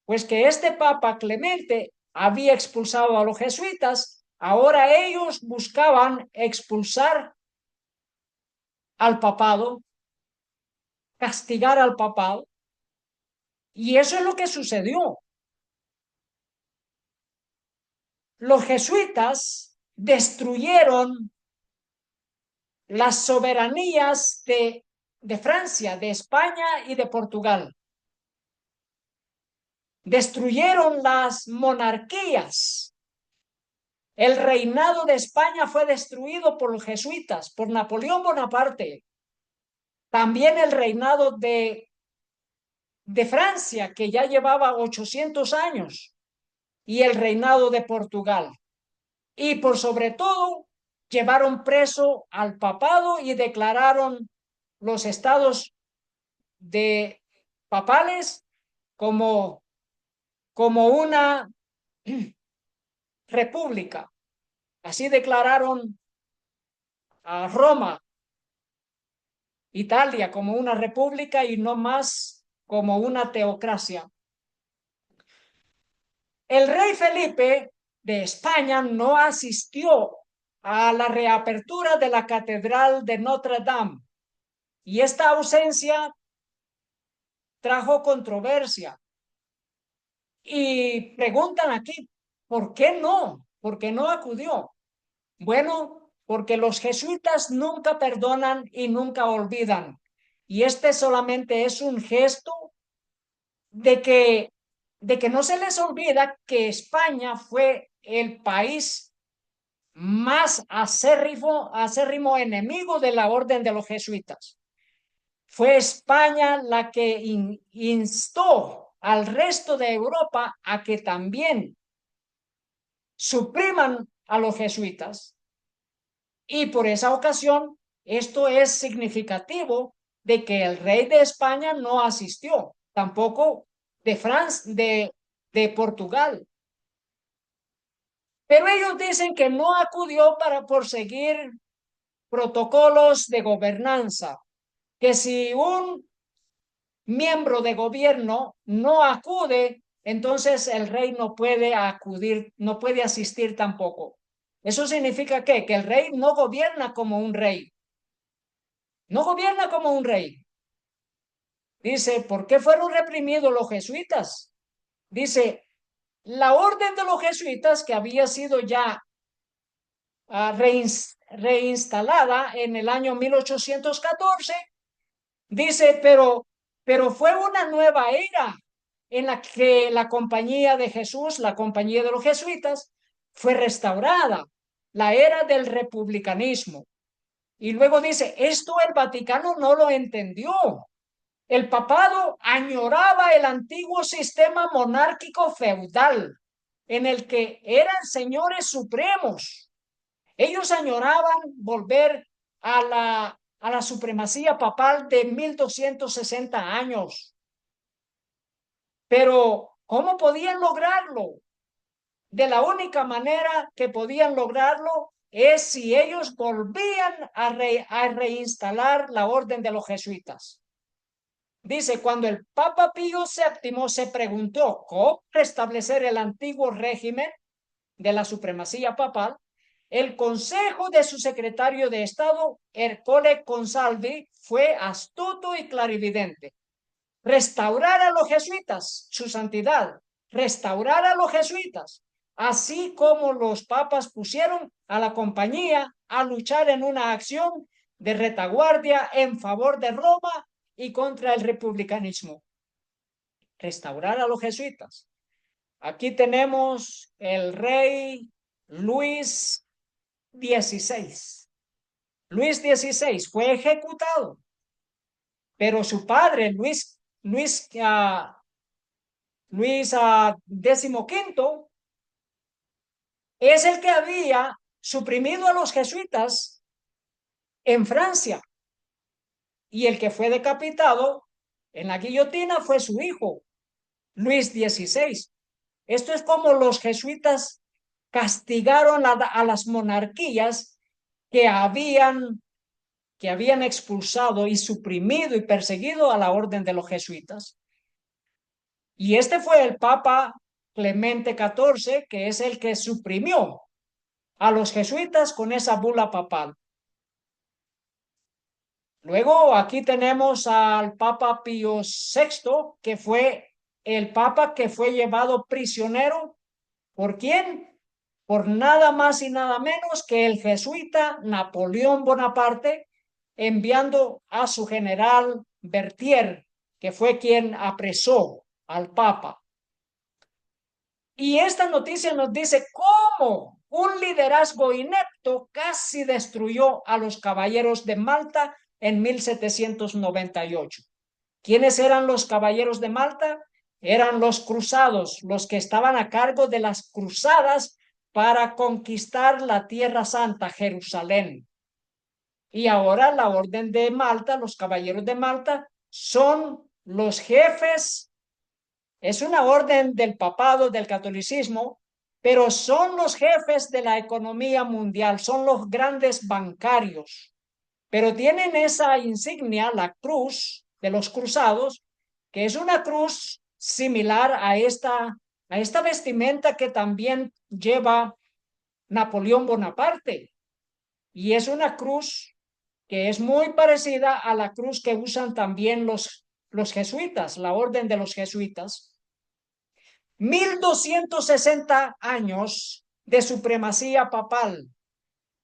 pues que este Papa Clemente había expulsado a los jesuitas, ahora ellos buscaban expulsar al papado, castigar al papado, y eso es lo que sucedió. Los jesuitas destruyeron las soberanías de Francia, de España y de Portugal. Destruyeron las monarquías. El reinado de España fue destruido por los jesuitas, por Napoleón Bonaparte. También el reinado de Francia, que ya llevaba 800 años, y el reinado de Portugal. y por sobre todo llevaron preso al papado y declararon los estados de papales como, como una república. Así declararon a Roma, Italia, como una república y no más como una teocracia. El rey Felipe de España no asistió a la reapertura de la Catedral de Notre Dame y esta ausencia trajo controversia. Y preguntan aquí, ¿por qué no? ¿Por qué no acudió? Bueno, porque los jesuitas nunca perdonan y nunca olvidan. Y este solamente es un gesto de que, de que no se les olvida que España fue el país más acérrimo enemigo de la orden de los jesuitas. Fue España la que instó al resto de Europa a que también supriman a los jesuitas. Y por esa ocasión, esto es significativo de que el rey de España no asistió, tampoco de Francia, de Portugal. Pero ellos dicen que no acudió por seguir protocolos de gobernanza, que si un miembro de gobierno no acude, entonces el rey no puede acudir, no puede asistir tampoco. ¿Eso significa qué? Que el rey no gobierna como un rey. No gobierna como un rey. Dice, ¿por qué fueron reprimidos los jesuitas? Dice, la orden de los jesuitas que había sido ya reinstalada en el año 1814, dice, pero fue una nueva era en la que la compañía de Jesús, la compañía de los jesuitas, fue restaurada, la era del republicanismo. Y luego dice, esto el Vaticano no lo entendió. El papado añoraba el antiguo sistema monárquico feudal, en el que eran señores supremos. Ellos añoraban volver a la supremacía papal de 1260 años. Pero, ¿cómo podían lograrlo? De la única manera que podían lograrlo es si ellos volvían a reinstalar la orden de los jesuitas. Dice, cuando el Papa Pío VII se preguntó cómo restablecer el antiguo régimen de la supremacía papal, el consejo de su secretario de Estado, Ercole Consalvi, fue astuto y clarividente. Restaurar a los jesuitas, su santidad, restaurar a los jesuitas, así como los papas pusieron a la compañía a luchar en una acción de retaguardia en favor de Roma y contra el republicanismo. Restaurar a los jesuitas. Aquí tenemos el rey Luis XVI. Luis XVI fue ejecutado, pero su padre, Luis XV, es el que había suprimido a los jesuitas en Francia. Y el que fue decapitado en la guillotina fue su hijo, Luis XVI. Esto es como los jesuitas castigaron a las monarquías que habían expulsado y suprimido y perseguido a la orden de los jesuitas. Y este fue el Papa Clemente XIV, que es el que suprimió a los jesuitas con esa bula papal. Luego aquí tenemos al Papa Pío VI, que fue el Papa que fue llevado prisionero. ¿Por quién? Por nada más y nada menos que el jesuita Napoleón Bonaparte, enviando a su general Berthier, que fue quien apresó al Papa. Y esta noticia nos dice cómo un liderazgo inepto casi destruyó a los caballeros de Malta en 1798. ¿Quiénes eran los caballeros de Malta? Eran los cruzados, los que estaban a cargo de las cruzadas para conquistar la Tierra Santa, Jerusalén. Y ahora la Orden de Malta, los caballeros de Malta, son los jefes. Es una orden del papado, del catolicismo, pero son los jefes de la economía mundial, son los grandes bancarios. Pero tienen esa insignia, la cruz de los cruzados, que es una cruz similar a esta vestimenta que también lleva Napoleón Bonaparte. Y es una cruz que es muy parecida a la cruz que usan también los jesuitas, la orden de los jesuitas. 1260 años de supremacía papal,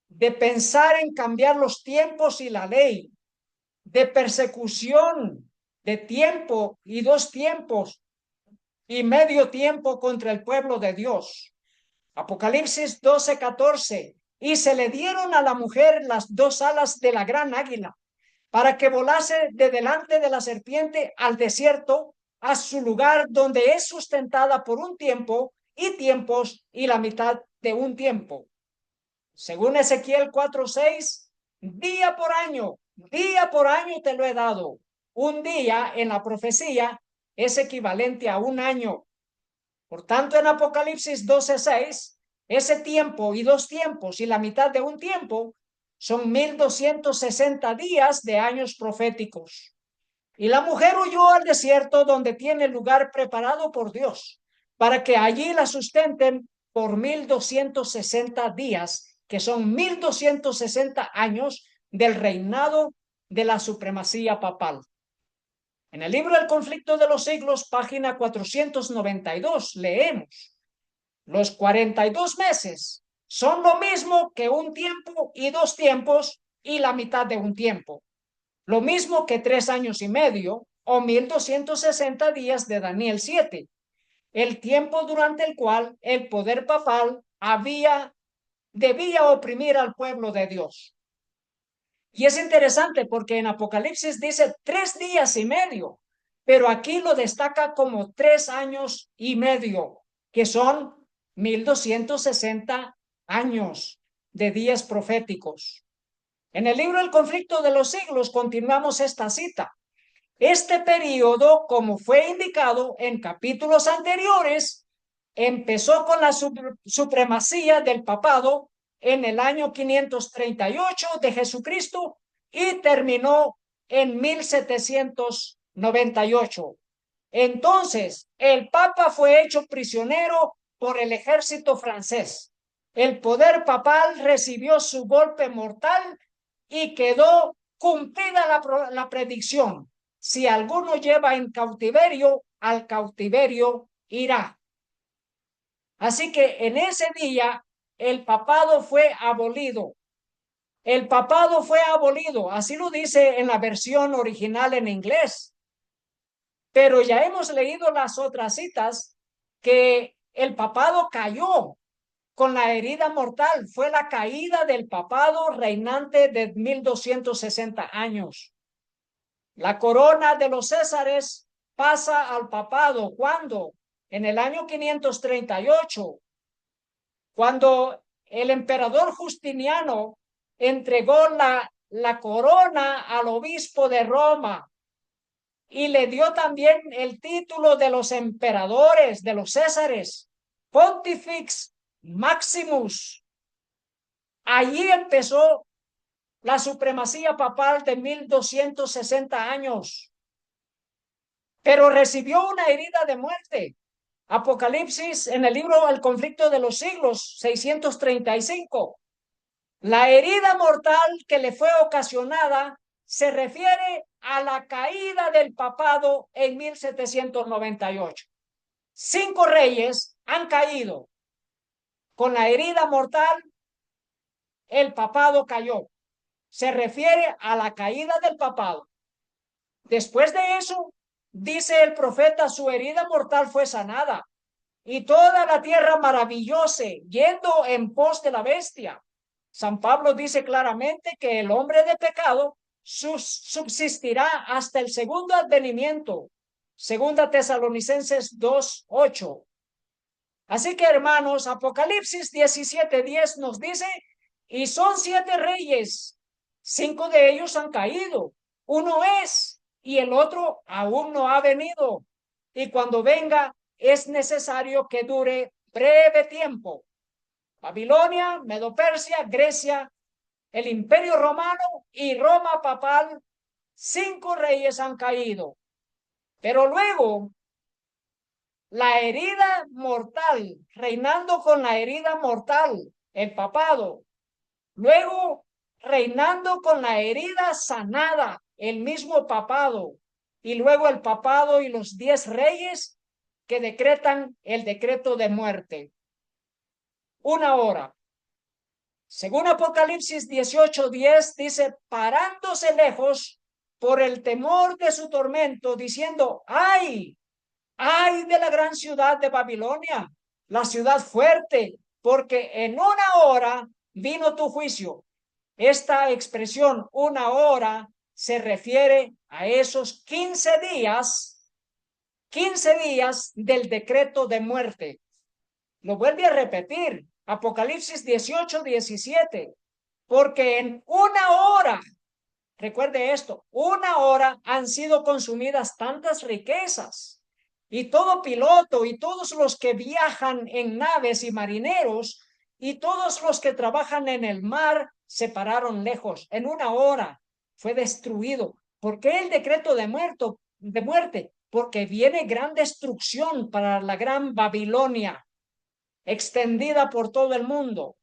de pensar en cambiar los tiempos y la ley, de persecución de tiempo y dos tiempos y medio tiempo contra el pueblo de Dios. Apocalipsis 12:14. Y se le dieron a la mujer las dos alas de la gran águila, para que volase de delante de la serpiente al desierto, a su lugar donde es sustentada por un tiempo y tiempos y la mitad de un tiempo. Según Ezequiel 4:6, día por año te lo he dado. Un día en la profecía es equivalente a un año. Por tanto, en Apocalipsis 12:6, ese tiempo y dos tiempos y la mitad de un tiempo son 1260 días de años proféticos. Y la mujer huyó al desierto donde tiene lugar preparado por Dios, para que allí la sustenten por 1260 días, que son 1260 años del reinado de la supremacía papal. En el libro El conflicto de los siglos, página 492, leemos: los 42 meses son lo mismo que un tiempo y dos tiempos y la mitad de un tiempo. Lo mismo que 3 años y medio o 1260 días de Daniel 7, el tiempo durante el cual el poder papal debía oprimir al pueblo de Dios. Y es interesante porque en Apocalipsis dice 3 días y medio, pero aquí lo destaca como 3 años y medio, que son 1260 años de días proféticos. En el libro El conflicto de los siglos continuamos esta cita. Este periodo, como fue indicado en capítulos anteriores, empezó con la supremacía del papado en el año 538 de Jesucristo y terminó en 1798. Entonces, el Papa fue hecho prisionero por el ejército francés. El poder papal recibió su golpe mortal y quedó cumplida la predicción. Si alguno lleva en cautiverio, al cautiverio irá. Así que en ese día el papado fue abolido. El papado fue abolido, así lo dice en la versión original en inglés. Pero ya hemos leído las otras citas que el papado cayó con la herida mortal. Fue la caída del papado reinante de 1260 años. La corona de los Césares pasa al papado cuando en el año 538, cuando el emperador Justiniano entregó la corona al obispo de Roma y le dio también el título de los emperadores, de los Césares, Pontifex Maximus. Allí empezó la supremacía papal de 1260 años, pero recibió una herida de muerte. Apocalipsis, en el libro El conflicto de los siglos, 635. La herida mortal que le fue ocasionada se refiere a la caída del papado en 1798. 5 reyes han caído. Con la herida mortal, el papado cayó. Se refiere a la caída del papado. Después de eso, dice el profeta, su herida mortal fue sanada y toda la tierra maravillóse, yendo en pos de la bestia. San Pablo dice claramente que el hombre de pecado subsistirá hasta el segundo advenimiento. Segunda Tesalonicenses 2:8. Así que, hermanos, Apocalipsis 17:10 nos dice, y son 7 reyes, 5 de ellos han caído, uno es, y el otro aún no ha venido. Y cuando venga, es necesario que dure breve tiempo. Babilonia, Medo-Persia, Grecia, el Imperio Romano y Roma papal, 5 reyes han caído. Pero luego, la herida mortal, reinando con la herida mortal, el papado. Luego, reinando con la herida sanada, el mismo papado. Y luego el papado y los 10 reyes que decretan el decreto de muerte. 1 hora. Según Apocalipsis 18:10 dice, parándose lejos por el temor de su tormento, diciendo, ¡ay! ¡Ay de la gran ciudad de Babilonia, la ciudad fuerte! Porque en 1 hora vino tu juicio. Esta expresión 1 hora se refiere a esos 15 días del decreto de muerte. Lo vuelve a repetir, Apocalipsis 18:17, porque en 1 hora, recuerde esto, 1 hora han sido consumidas tantas riquezas. Y todo piloto y todos los que viajan en naves y marineros y todos los que trabajan en el mar se pararon lejos. En 1 hora fue destruido. ¿Por qué el decreto de muerte? Porque viene gran destrucción para la gran Babilonia, extendida por todo el mundo.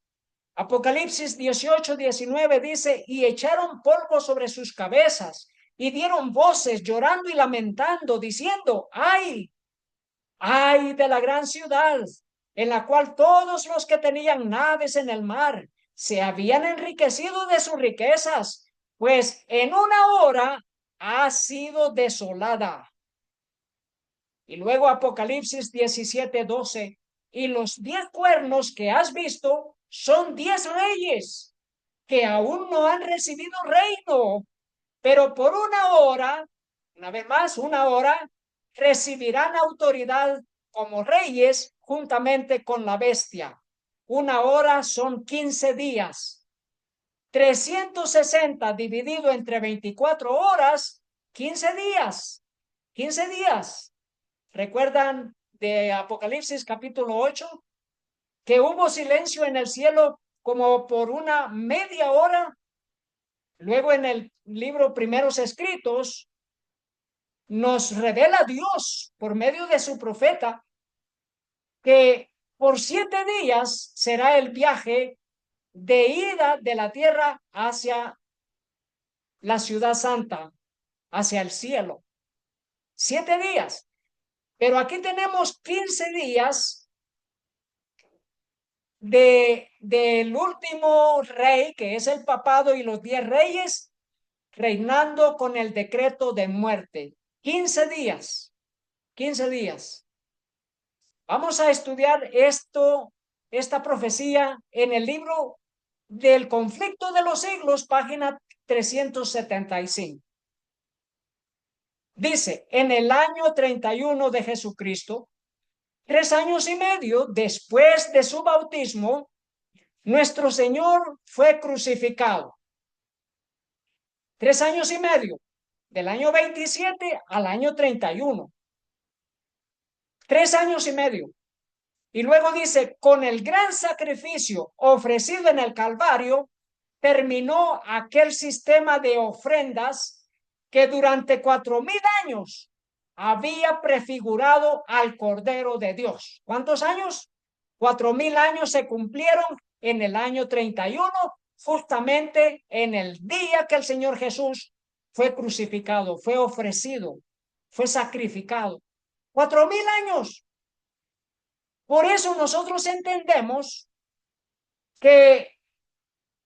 Apocalipsis 18:19 dice, y echaron polvo sobre sus cabezas y dieron voces llorando y lamentando, diciendo, ¡ay! ¡Ay de la gran ciudad, en la cual todos los que tenían naves en el mar se habían enriquecido de sus riquezas, pues en 1 hora ha sido desolada! Y luego Apocalipsis 17:12, y los 10 cuernos que has visto son 10 reyes que aún no han recibido reino, pero por 1 hora, una vez más, 1 hora, recibirán autoridad como reyes juntamente con la bestia. 1 hora son 15 días. 360 dividido entre 24 horas, 15 días. 15 días. ¿Recuerdan de Apocalipsis capítulo 8? Que hubo silencio en el cielo como por una media hora. Luego en el libro Primeros Escritos nos revela Dios por medio de su profeta que por 7 días será el viaje de ida de la tierra hacia la ciudad santa, hacia el cielo. 7 días. Pero aquí tenemos 15 días del último rey, que es el papado, y los 10 reyes reinando con el decreto de muerte. 15 días. 15 días. Vamos a estudiar esta profecía en el libro del conflicto de los siglos, página 375. Dice, en el año 31 de Jesucristo, 3 años y medio después de su bautismo, nuestro Señor fue crucificado. 3 años y medio, del año 27 al año 31. 3 años y medio. Y luego dice, con el gran sacrificio ofrecido en el Calvario, terminó aquel sistema de ofrendas que durante 4000 años había prefigurado al Cordero de Dios. ¿Cuántos años? 4000 años se cumplieron en el año 31, justamente en el día que el Señor Jesús fue crucificado, fue ofrecido, fue sacrificado. 4000 años. Por eso nosotros entendemos que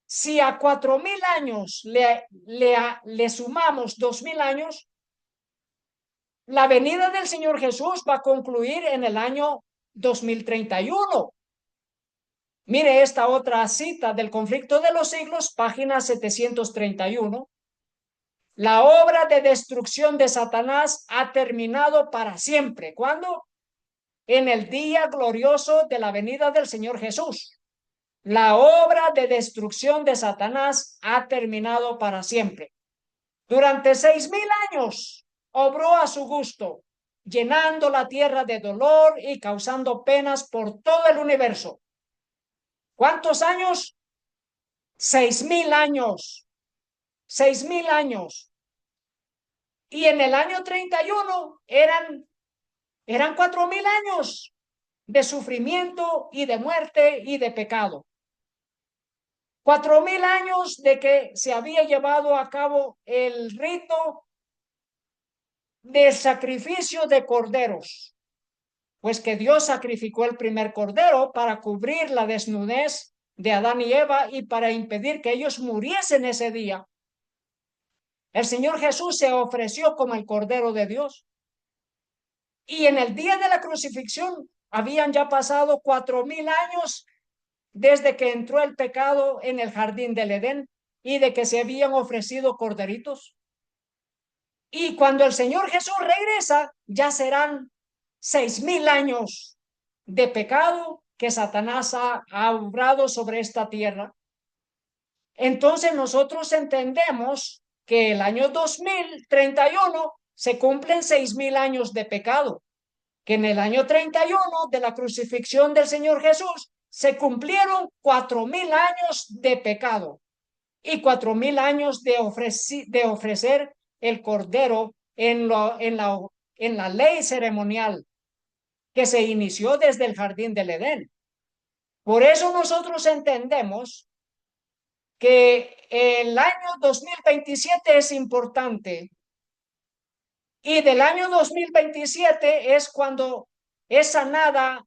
si a 4000 años le sumamos 2000 años, la venida del Señor Jesús va a concluir en el año 2031. Mire esta otra cita del conflicto de los siglos, página 731. La obra de destrucción de Satanás ha terminado para siempre. ¿Cuándo? en el día glorioso de la venida del Señor Jesús. La obra de destrucción de Satanás ha terminado para siempre. Durante 6000 años obró a su gusto, llenando la tierra de dolor y causando penas por todo el universo. ¿Cuántos años? 6000 años. 6000 años. Y en el año 31 eran 4000 años de sufrimiento y de muerte y de pecado. 4000 años de que se había llevado a cabo el rito de sacrificio de corderos, pues que Dios sacrificó el primer cordero para cubrir la desnudez de Adán y Eva y para impedir que ellos muriesen ese día. El Señor Jesús se ofreció como el Cordero de Dios. Y en el día de la crucifixión habían ya pasado 4000 años desde que entró el pecado en el jardín del Edén y de que se habían ofrecido corderitos. Y cuando el Señor Jesús regresa, ya serán 6000 años de pecado que Satanás ha obrado sobre esta tierra. Entonces nosotros entendemos que el año 2031 se cumplen 6000 años de pecado, que en el año 31 de la crucifixión del Señor Jesús se cumplieron 4000 años de pecado y 4000 años de ofrecer el cordero en la ley ceremonial que se inició desde el jardín del Edén. Por eso nosotros entendemos que el año 2027 es importante y del año 2027 es cuando es sanada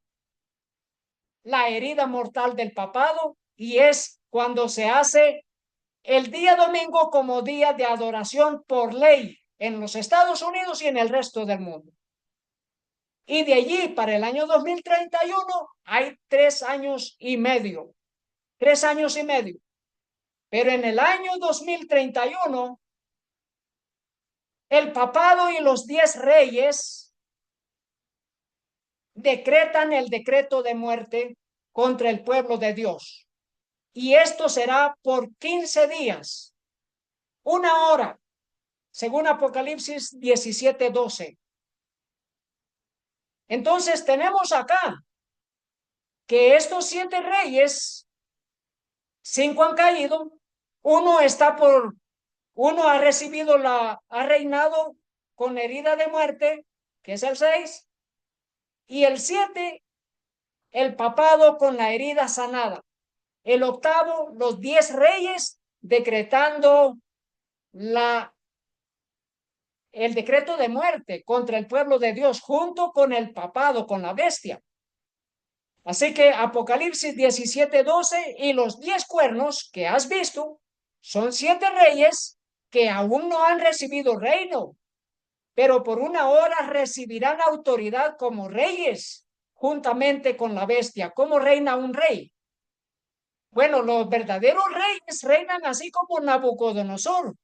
la herida mortal del papado y es cuando se hace el día domingo como día de adoración por ley en los Estados Unidos y en el resto del mundo. Y de allí para el año 2031 hay 3 años y medio, 3 años y medio. Pero en el año 2031 el papado y los 10 reyes decretan el decreto de muerte contra el pueblo de Dios. Y esto será por 15 días, 1 hora, según Apocalipsis 17:12. Entonces tenemos acá que estos 7 reyes, 5 han caído, uno ha recibido ha reinado con herida de muerte, que es el 6, y el 7, el papado con la herida sanada. El 8, los 10 reyes decretando el decreto de muerte contra el pueblo de Dios, junto con el papado, con la bestia. Así que Apocalipsis 17:12 y los 10 cuernos que has visto son 7 reyes que aún no han recibido reino, pero por 1 hora recibirán autoridad como reyes, juntamente con la bestia. ¿Cómo reina un rey? Bueno, los verdaderos reyes reinan así como Nabucodonosor.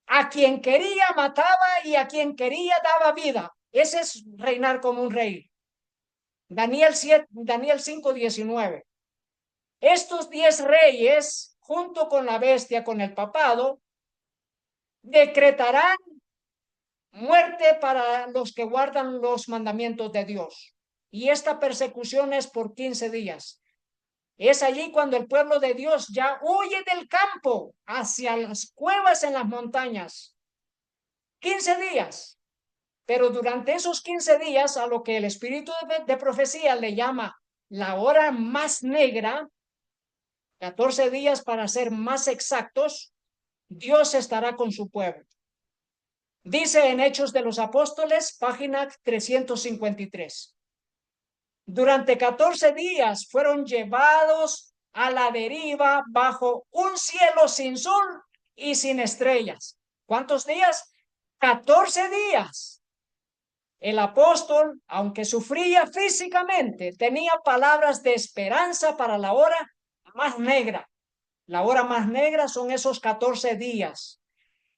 A quien quería mataba y a quien quería daba vida. Ese es reinar como un rey. Daniel 5:19. Estos 10 reyes, junto con la bestia, con el papado, decretarán muerte para los que guardan los mandamientos de Dios. Y esta persecución es por 15 días. Es allí cuando el pueblo de Dios ya huye del campo hacia las cuevas en las montañas. 15 días. Pero durante esos 15 días, a lo que el espíritu de profecía le llama la hora más negra, 14 días para ser más exactos, Dios estará con su pueblo. Dice en Hechos de los Apóstoles, página 353. Durante 14 días fueron llevados a la deriva bajo un cielo sin sol y sin estrellas. ¿Cuántos días? 14 días. El apóstol, aunque sufría físicamente, tenía palabras de esperanza para la hora más negra. La hora más negra son esos 14 días.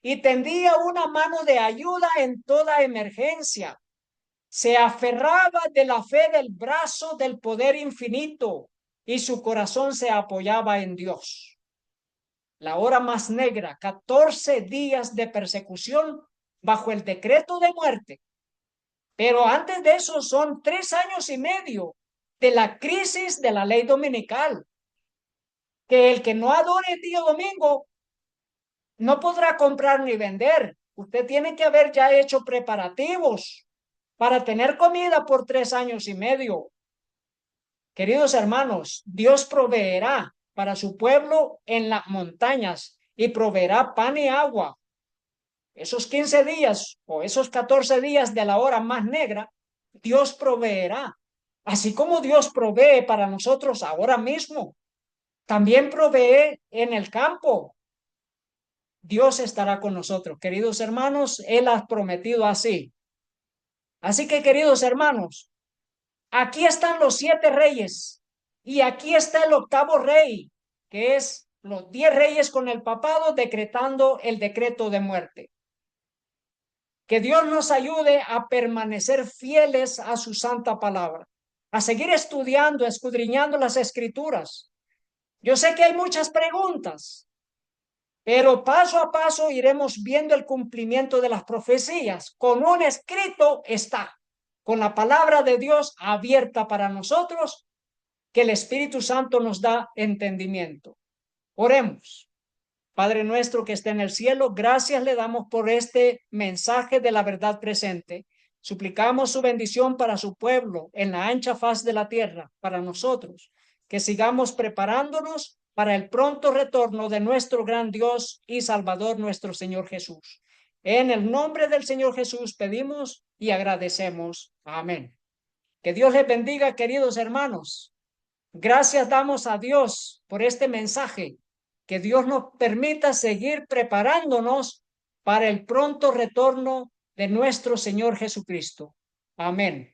Y tendía una mano de ayuda en toda emergencia. Se aferraba de la fe del brazo del poder infinito y su corazón se apoyaba en Dios. La hora más negra, 14 días de persecución bajo el decreto de muerte. Pero antes de eso son 3 años y medio de la crisis de la ley dominical, que el que no adore el día domingo no podrá comprar ni vender. Usted tiene que haber ya hecho preparativos para tener comida por 3 años y medio. Queridos hermanos, Dios proveerá para su pueblo en las montañas y proveerá pan y agua. Esos 15 días o esos 14 días de la hora más negra, Dios proveerá. Así como Dios provee para nosotros ahora mismo, también provee en el campo. Dios estará con nosotros. Queridos hermanos, Él ha prometido así. Así que, queridos hermanos, aquí están los 7 reyes y aquí está el octavo rey, que es los 10 reyes con el papado decretando el decreto de muerte. Que Dios nos ayude a permanecer fieles a su santa palabra, a seguir estudiando, escudriñando las escrituras. Yo sé que hay muchas preguntas, pero paso a paso iremos viendo el cumplimiento de las profecías. Con un escrito está, con la palabra de Dios abierta para nosotros, que el Espíritu Santo nos da entendimiento. Oremos. Padre nuestro que está en el cielo, gracias le damos por este mensaje de la verdad presente. Suplicamos su bendición para su pueblo en la ancha faz de la tierra, para nosotros, que sigamos preparándonos para el pronto retorno de nuestro gran Dios y Salvador, nuestro Señor Jesús. En el nombre del Señor Jesús pedimos y agradecemos. Amén. Que Dios les bendiga, queridos hermanos. Gracias damos a Dios por este mensaje. Que Dios nos permita seguir preparándonos para el pronto retorno de nuestro Señor Jesucristo. Amén.